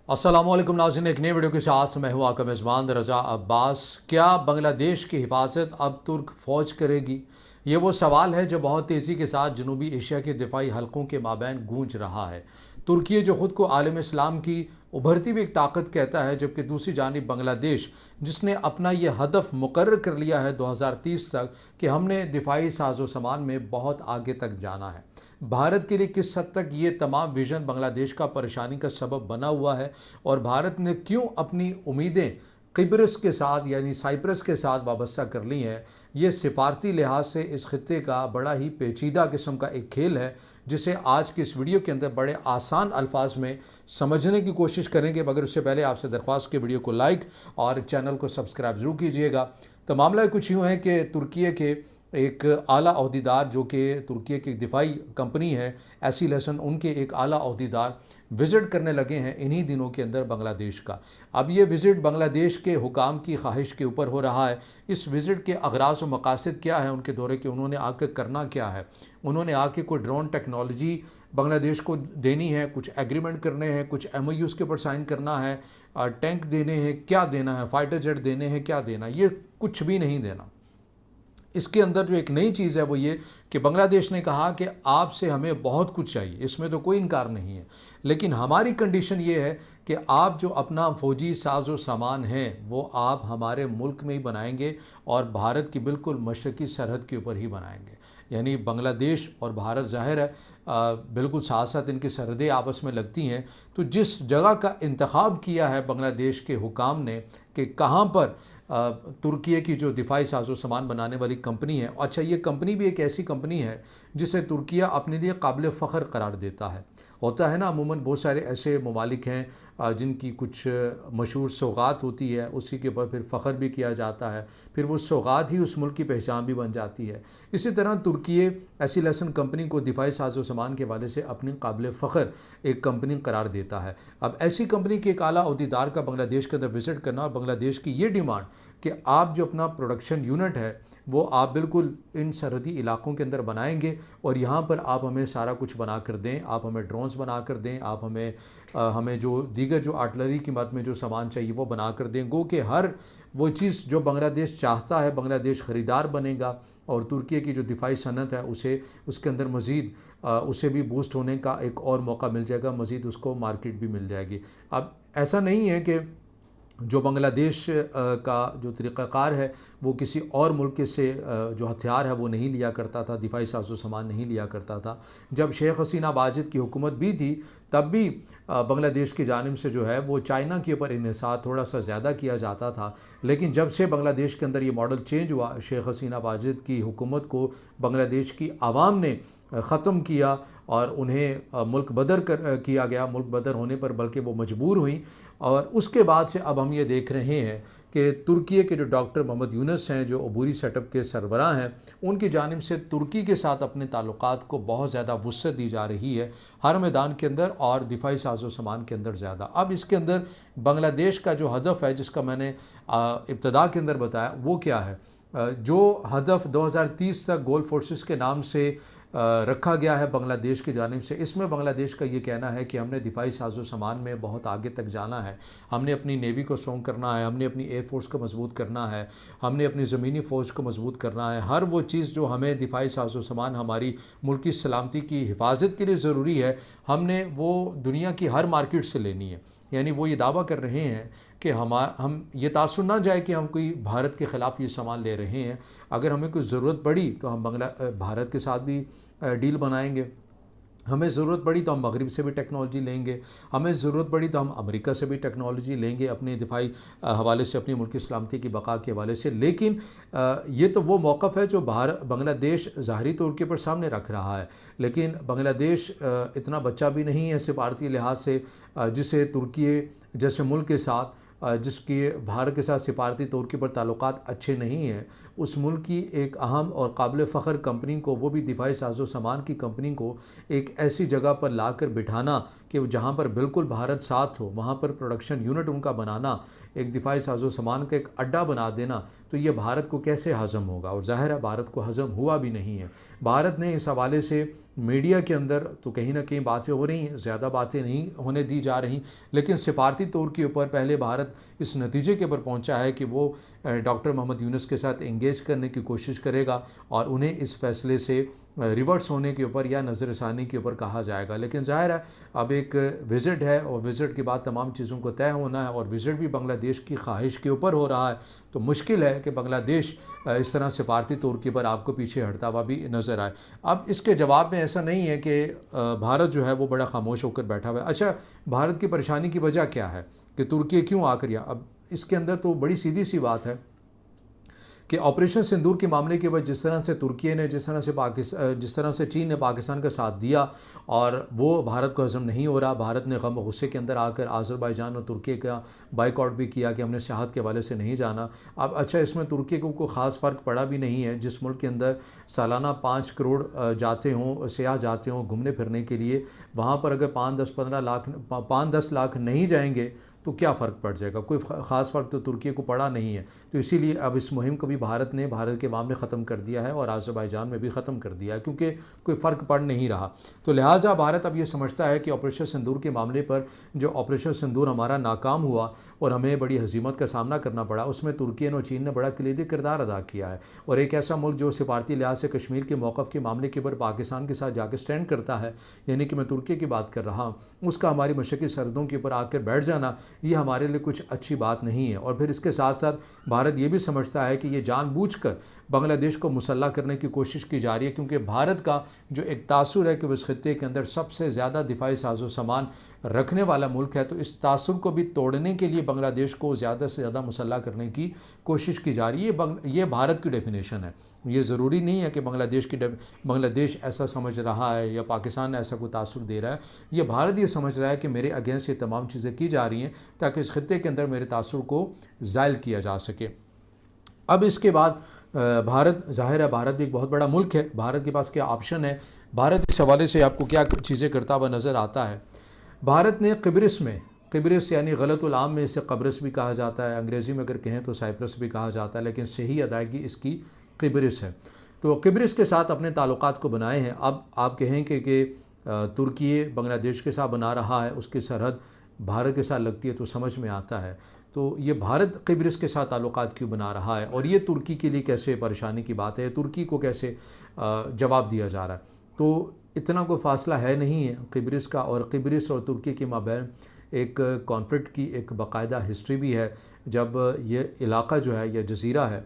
अस्सलामुअलैकुम नाज़रीन, एक नई वीडियो के साथ मैं हूं आपका मेज़बान रज़ा अब्बास। क्या बांग्लादेश की हिफाजत अब तुर्क फ़ौज करेगी? ये वो सवाल है जो बहुत तेज़ी के साथ जनूबी एशिया के दिफाई हलकों के माबैन गूंज रहा है। तुर्की जो ख़ुद को आलम इस्लाम की उभरती हुई एक ताकत कहता है, जबकि दूसरी जानिब बांग्लादेश जिसने अपना ये हदफ मुकर्रर कर लिया है 2030 तक कि हमने दिफाई साजो सामान में बहुत आगे तक जाना है। भारत के लिए किस हद तक ये तमाम विजन बांग्लादेश का परेशानी का सबब बना हुआ है और भारत ने क्यों अपनी उम्मीदें किब्रस के साथ यानी साइप्रस के साथ वाबस्ता कर ली हैं, ये सिफारती लिहाज से इस खत्े का बड़ा ही पेचीदा किस्म का एक खेल है, जिसे आज की इस वीडियो के अंदर बड़े आसान अल्फाज में समझने की कोशिश करेंगे। मगर उससे पहले आपसे दरख्वास्त के वीडियो को लाइक और चैनल को सब्सक्राइब ज़रूर कीजिएगा। तो मामला कुछ यूँ है कि तुर्की के एक आला अहदेदार जो कि तुर्की की दिफाई कंपनी है एसीलेसन, उनके एक आला अहदेदार विज़िट करने लगे हैं इन्हीं दिनों के अंदर बांग्लादेश का। अब ये विज़िट बांग्लादेश के हुकाम की ख्वाहिश के ऊपर हो रहा है। इस विज़िट के अगराज व मकासद क्या है उनके दौरे के, उन्होंने आकर करना क्या है? उन्होंने आके कोई ड्रोन टेक्नोलॉजी बांग्लादेश को देनी है, कुछ एग्रीमेंट करने हैं, कुछ MOUs के ऊपर साइन करना है, टैंक देने हैं, क्या देना है, फाइटर जेट देने हैं, क्या देना, ये कुछ भी नहीं देना। इसके अंदर जो एक नई चीज़ है वो ये कि बांग्लादेश ने कहा कि आपसे हमें बहुत कुछ चाहिए, इसमें तो कोई इनकार नहीं है, लेकिन हमारी कंडीशन ये है कि आप जो अपना फ़ौजी साजो सामान है वो आप हमारे मुल्क में ही बनाएंगे और भारत की बिल्कुल मशरक़ी सरहद के ऊपर ही बनाएंगे। यानी बांग्लादेश और भारत ज़ाहिर है बिल्कुल साथ साथ इनकी सरहदें आपस में लगती हैं। तो जिस जगह का इंतखाब किया है बांग्लादेश के हुकाम ने कि कहाँ पर तुर्की की जो दिफाई साजो सामान बनाने वाली कंपनी है, अच्छा ये कंपनी भी एक ऐसी कंपनी है जिसे तुर्की अपने लिए काबिल फ़ख्र करार देता है। होता है ना, अमूमन बहुत सारे ऐसे ममालिक हैं जिनकी कुछ मशहूर सौगात होती है, उसी के ऊपर फिर फ़ख्र भी किया जाता है, फिर वो सौगात ही उस मुल्क की पहचान भी बन जाती है। इसी तरह तुर्की एसीलेसन कंपनी को दिफाई साजो सामान के हवाले से अपनी काबिल फ़ख्र एक कंपनी करार देता है। अब ऐसी कंपनी के एक आला अहदेदार का बांग्लादेश के अंदर विज़िट करना और बांग्लादेश की ये डिमांड कि आप जो अपना प्रोडक्शन यूनिट है वो आप बिल्कुल इन सरहदी इलाकों के अंदर बनाएंगे और यहाँ पर आप हमें सारा कुछ बना कर दें, आप हमें ड्रोन्स बना कर दें, आप हमें जो दीगर जो आर्टिलरी की मद में जो सामान चाहिए वो बना कर दें। गो कि हर वो चीज़ जो बांग्लादेश चाहता है बांग्लादेश ख़रीदार बनेगा और तुर्की की जो दिफाई सनत है उसे उसके अंदर मज़ीद उसे भी बूस्ट होने का एक और मौका मिल जाएगा, मज़ीद उसको मार्केट भी मिल जाएगी। अब ऐसा नहीं है कि जो बांग्लादेश का जो तरीक़ाकार है वो किसी और मुल्क से जो हथियार है वो नहीं लिया करता था, दिफाई साजो सामान नहीं लिया करता था। जब शेख हसीना वाजिद की हुकूमत भी थी तब भी बांग्लादेश की जानिब से जो है वो चाइना के ऊपर इन्हिसार थोड़ा सा ज़्यादा किया जाता था। लेकिन जब से बांग्लादेश के अंदर ये मॉडल चेंज हुआ, शेख हसीना वाजिद की हुकूमत को बांग्लादेश की आवाम ने ख़त्म किया और उन्हें मुल्क बदर किया गया। मुल्क बदर होने पर बल्कि वो मजबूर हुई और उसके बाद से अब हम ये देख रहे हैं कि तुर्की के जो डॉक्टर मोहम्मद यूनुस हैं, जो अबूरी सेटअप के सरबराह हैं, उनकी जानिब से तुर्की के साथ अपने ताल्लुकात को बहुत ज़्यादा वुसअत दी जा रही है हर मैदान के अंदर और दिफाई साजो सामान के अंदर ज़्यादा। अब इसके अंदर बांग्लादेश का जो हदफ है जिसका मैंने इब्तदा के अंदर बताया वो क्या है, जो हदफ 2030 तक गोल फोर्सेस के नाम से रखा गया है बांग्लादेश की जानिब से, इसमें बांग्लादेश का ये कहना है कि हमने दिफाई साजो सामान में बहुत आगे तक जाना है, हमने अपनी नेवी को स्ट्रॉन्ग करना है, हमने अपनी एयरफोर्स को मजबूत करना है, हमने अपनी ज़मीनी फ़ौज को मजबूत करना है। हर वो चीज़ जो हमें दिफाई साजो सामान हमारी मुल्की सलामती की हिफाजत के लिए ज़रूरी है, हमने वो दुनिया की हर मार्केट से लेनी है। यानी वो ये दावा कर रहे हैं कि हम ये तासुर ना जाए कि हम कोई भारत के ख़िलाफ़ ये सामान ले रहे हैं। अगर हमें कोई ज़रूरत पड़ी तो हम भारत के साथ भी डील बनाएंगे, हमें ज़रूरत पड़ी तो हम मगरिब से भी टेक्नोलॉजी लेंगे, हमें ज़रूरत पड़ी तो हम अमेरिका से भी टेक्नोलॉजी लेंगे अपने दिफाई हवाले से, अपनी मुल्की सलामती की बका के हवाले से। लेकिन ये तो वो मौक़िफ़ है जो बांग्लादेश ज़ाहरी तौर के पर सामने रख रहा है, लेकिन बांग्लादेश इतना बच्चा भी नहीं है सिफारती लिहाज से, जिसे तुर्की जैसे मुल्क के साथ जिसके भारत के साथ सिफारती तौर के पर ताल्लुकात अच्छे नहीं हैं, उस मुल्क की एक अहम और काबिल फ़ख्र कंपनी को, वो भी दिफाई साजो सामान की कंपनी को एक ऐसी जगह पर ला कर बिठाना कि जहाँ पर बिल्कुल भारत साथ हो, वहाँ पर प्रोडक्शन यूनिट उनका बनाना, एक दिफाई साजो सामान का एक अड्डा बना देना, तो ये भारत को कैसे हज़म होगा? और ज़ाहिर है भारत को हज़म हुआ भी नहीं है। भारत ने इस हवाले से मीडिया के अंदर तो कहीं ना कहीं बातें हो रही हैं, ज़्यादा बातें नहीं होने दी जा रही, लेकिन सिफारती तौर के ऊपर पहले भारत इस नतीजे के ऊपर पहुंचा है कि वो डॉक्टर मोहम्मद यूनुस के साथ एंगेज करने की कोशिश करेगा और उन्हें इस फैसले से रिवर्स होने के ऊपर या नज़रसानी के ऊपर कहा जाएगा। लेकिन ज़ाहिर है अब एक विज़िट है और विज़िट के बाद तमाम चीज़ों को तय होना है, और विज़िट भी बांग्लादेश की ख्वाहिश के ऊपर हो रहा है, तो मुश्किल है कि बांग्लादेश इस तरह सिफारती तौर के ऊपर आपको पीछे हटता हुआ भी नज़र आए। अब इसके जवाब में ऐसा नहीं है कि भारत जो है वो बड़ा खामोश होकर बैठा हुआ है। अच्छा, भारत की परेशानी की वजह क्या है कि तुर्की क्यों आकर यहाँ? अब इसके अंदर तो बड़ी सीधी सी बात है कि ऑपरेशन सिंदूर के मामले के बाद जिस तरह से तुर्की ने, जिस तरह से चीन ने पाकिस्तान का साथ दिया और वो भारत को हज़म नहीं हो रहा, भारत ने गम गुस्से के अंदर आकर आज़रबाईजान और तुर्की का बाइकआउट भी किया कि हमने सियाहत के हवाले से नहीं जाना। अब अच्छा, इसमें तुर्की को कोई ख़ास फ़र्क पड़ा भी नहीं है, जिस मुल्क के अंदर सालाना 5 करोड़ जाते हों, सयाह जाते हों घूमने फिरने के लिए, वहाँ पर अगर 5-10 लाख नहीं जाएंगे तो क्या फ़र्क पड़ जाएगा? कोई ख़ास फ़र्क तो तुर्की को पड़ा नहीं है। तो इसीलिए अब इस मुहिम को भी भारत ने भारत के मामले ख़त्म कर दिया है और आज़रबाईजान में भी ख़त्म कर दिया है, क्योंकि कोई फ़र्क पड़ नहीं रहा। तो लिहाजा भारत अब ये समझता है कि ऑपरेशन सिंदूर के मामले पर, जो ऑपरेशन सिंदूर हमारा नाकाम हुआ और हमें बड़ी हज़ीमत का सामना करना पड़ा, उसमें तुर्की और चीन ने बड़ा कलीदी किरदार अदा किया है। और एक ऐसा मुल्क जो सिफारती लिहाज से कश्मीर के मौक़िफ़ के मामले के ऊपर पाकिस्तान के साथ जाकर स्टैंड करता है, यानी कि मैं तुर्की की बात कर रहा हूँ, उसका हमारी मशरक़ी सरहदों के ऊपर आकर बैठ जाना, ये हमारे लिए कुछ अच्छी बात नहीं है। और फिर इसके साथ साथ भारत ये भी समझता है कि ये जानबूझकर बांग्लादेश को मुसल्ला करने की कोशिश की जा रही है, क्योंकि भारत का जो एक तासुर है कि वो इस खित्ते के अंदर सबसे ज़्यादा दिफाई साजो सामान रखने वाला मुल्क है, तो इस तासुर को भी तोड़ने के लिए बांग्लादेश को ज़्यादा से ज़्यादा मुसल्ला करने की कोशिश की जा रही है। ये भारत की डेफिनेशन है। ये ज़रूरी नहीं है कि बांग्लादेश ऐसा समझ रहा है या पाकिस्तान ऐसा कोई तासुर दे रहा है। ये भारत ये समझ रहा है कि मेरे अगेंस्ट ये तमाम चीज़ें की जा रही हैं ताकि इस खित्ते के अंदर मेरे तासुर को ज़ायल किया जा सके। अब इसके बाद भारत, ज़ाहिर है भारत भी एक बहुत बड़ा मुल्क है, भारत के पास क्या ऑप्शन है? भारत इस हवाले से आपको क्या चीज़ें करता हुआ नज़र आता है? भारत ने क़िब्रिस यानी गलतुल आम में इसे क़ब्रिस भी कहा जाता है, अंग्रेज़ी में अगर कहें तो साइप्रस भी कहा जाता है, लेकिन सही अदायगी इसकी क़िब्रिस है। तो क़िब्रिस के साथ अपने ताल्लुकात को बनाए हैं। अब आप कहेंगे कि तुर्की बांग्लादेश के साथ बना रहा है, उसकी सरहद भारत के साथ लगती है, तो समझ में आता है। तो ये भारत क़िब्रिस के साथ ताल्लुकात क्यों बना रहा है और ये तुर्की के लिए कैसे परेशानी की बात है, तुर्की को कैसे जवाब दिया जा रहा है? तो इतना कोई फ़ासला है नहीं है क़िब्रिस का, और क़िब्रिस और तुर्की के माबैन एक कॉन्फ्लिक्ट की एक बाकायदा हिस्ट्री भी है। जब ये इलाक़ा जो है, यह जज़ीरा है,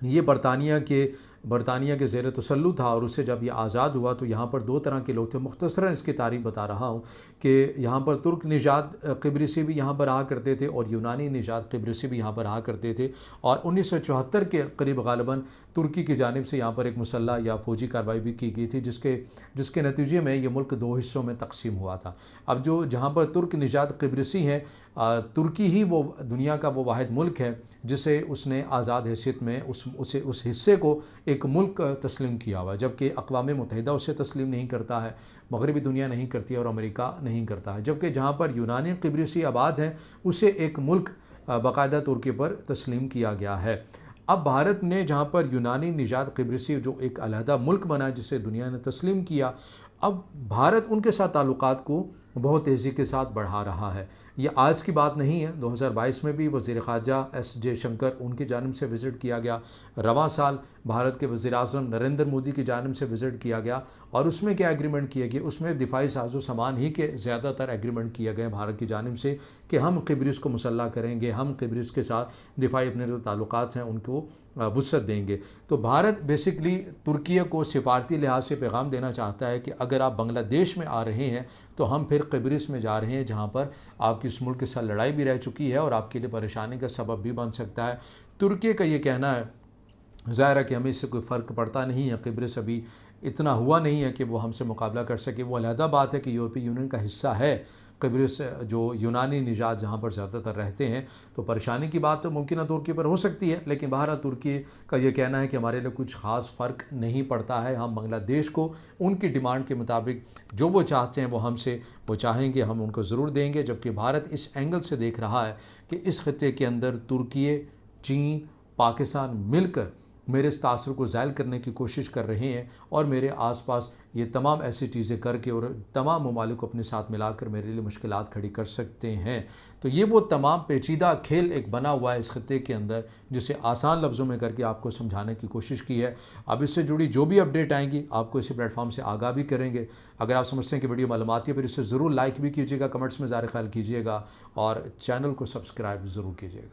ये बरतानिया के ज़ेर तसल्लुत था, और उससे जब ये आज़ाद हुआ तो यहाँ पर दो तरह के लोग थे। मुख्तसरन इसकी तारीख़ बता रहा हूँ कि यहाँ पर तुर्क निजात क़िब्रिसी भी यहाँ पर रहा करते थे और यूनानी निजात क़िब्रिसी भी यहाँ पर रहा करते थे। और 1974 के करीब ग़ालिबन तुर्की की जानिब से यहाँ पर एक मुसल्ला या फ़ौजी कार्रवाई भी की गई थी, जिसके नतीजे में ये मुल्क दो हिस्सों में तकसीम हुआ था। अब जहाँ पर तुर्क निजात क़िब्रिसी हैं, तुर्की ही वो दुनिया का वो वाहिद मुल्क है जिसे उसने आज़ाद हैसियत में उस हिस्से को एक मुल्क तस्लीम किया हुआ है, जबकि अक़वाम मुत्तहिदा उसे तस्लीम नहीं करता है, मगरबी दुनिया नहीं करती है और अमेरिका नहीं करता है। जबकि जहाँ पर यूनानी क़िब्रिसी आबाद हैं उसे एक मुल्क बाकायदा तौर के पर तस्लीम किया गया है। अब भारत ने जहाँ पर यूनानी निजात क़िब्रिसी जो एक अलहदा मुल्क बना जिसे दुनिया ने तस्लीम किया, अब भारत उनके साथ ताल्लुकात को बहुत तेज़ी के साथ बढ़ा रहा है। ये आज की बात नहीं है, 2022 में भी वज़ीर ख़ारजा एस जयशंकर उनकी जानिब से विज़िट किया गया, रवां साल भारत के वज़ीर आज़म नरेंद्र मोदी की जानिब से विज़िट किया गया, और उसमें क्या एग्रीमेंट किया गया? उसमें दिफाई साजो सामान ही के ज़्यादातर एग्रीमेंट किए गए भारत की जानिब से कि हम क़िब्रिस को मुसल्ला करेंगे, हम क़िब्रिस के साथ दिफाई अपने जो ताल्लुकात हैं उनको वुसअत देंगे। तो भारत बेसिकली तुर्की को सिफारती लिहाज से पैगाम देना चाहता है कि अगर आप बांग्लादेश में आ रहे हैं तो हम फिर क़िब्रिस में जा रहे हैं, जहाँ पर आपकी इस मुल्क के साथ लड़ाई भी रह चुकी है और आपके लिए परेशानी का सबब भी बन सकता है। तुर्की का ये कहना है, ज़ाहिर है कि हमें इससे कोई फ़र्क पड़ता नहीं है, क़िब्रिस अभी इतना हुआ नहीं है कि वो हमसे मुकाबला कर सके। वो अलहदा बात है कि यूरोपीय यूनियन का हिस्सा है क़िब्रिस, जो यूनानी निजात जहाँ पर ज़्यादातर रहते हैं, तो परेशानी की बात तो मुमकिन तुर्की पर हो सकती है, लेकिन बहरहाल तुर्की का ये कहना है कि हमारे लिए कुछ ख़ास फ़र्क नहीं पड़ता है। हम बांग्लादेश को उनकी डिमांड के मुताबिक जो वो चाहते हैं वो चाहेंगे, हम उनको ज़रूर देंगे। जबकि भारत इस एंगल से देख रहा है कि इस खित्ते के अंदर तुर्की, चीन, पाकिस्तान मिलकर मेरे इस तासुर को ज़ायल करने की कोशिश कर रहे हैं और मेरे आसपास ये तमाम ऐसी चीज़ें करके और तमाम ममालिक को अपने साथ मिलाकर मेरे लिए मुश्किलात खड़ी कर सकते हैं। तो ये वो तमाम पेचीदा खेल एक बना हुआ है इस खत्ते के अंदर, जिसे आसान लफ्ज़ों में करके आपको समझाने की कोशिश की है। अब इससे जुड़ी जो भी अपडेट आएंगी आपको इसी प्लेटफॉर्म से आगाह भी करेंगे। अगर आप समझते हैं कि वीडियो मालूमाती है फिर इसे ज़रूर लाइक भी कीजिएगा, कमेंट्स में ज़ाहिर ख्याल कीजिएगा और चैनल को सब्सक्राइब ज़रूर कीजिएगा।